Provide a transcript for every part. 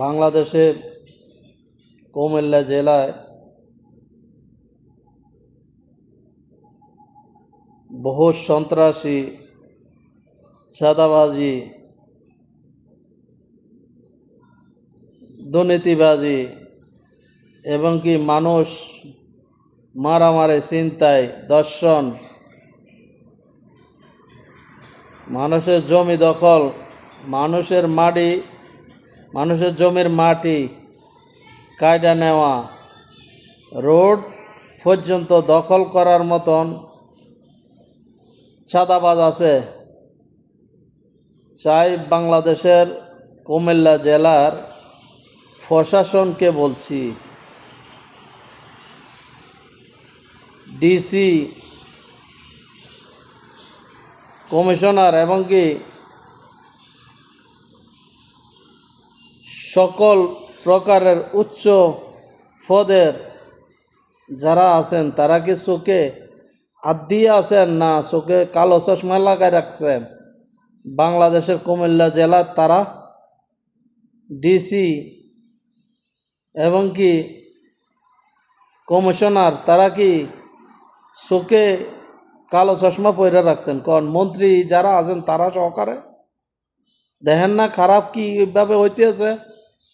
বাংলাদেশের কুমিল্লা জেলায় বহু সন্ত্রাসী, চাঁদাবাজি, দুর্নীতিবাজি এবং কি মানুষ মারামারি, ছিনতাই, ধর্ষণ, মানুষের জমি দখল, মানুষের জমির মাটি কায়দা নেওয়া, রোড পর্যন্ত দখল করার মতন চাঁদাবাজ আছে। চাই বাংলাদেশের কুমিল্লা জেলার প্রশাসনকে বলছি, ডিসি, কমিশনার এবং কি সকল প্রকারের উচ্চ পদের যারা আছেন তারা কি চোখে হাত দিয়ে আছেন না চোখে কালো চশমা লাগাই রাখছেন? বাংলাদেশের কুমিল্লা জেলার তারা ডিসি এবং কি কমিশনার তারা কি চোখে কালো চশমা পরে রাখছেন? কারণ মন্ত্রী যারা আছেন তারা সহকারে দেখেন না খারাপ কীভাবে হইতেছে?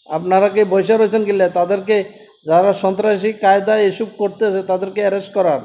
আপনারা কি বসে রয়েছেন কিলে তাদেরকে যারা সন্ত্রাসী কায়দায় এসব করতেছে তাদেরকে অ্যারেস্ট করার?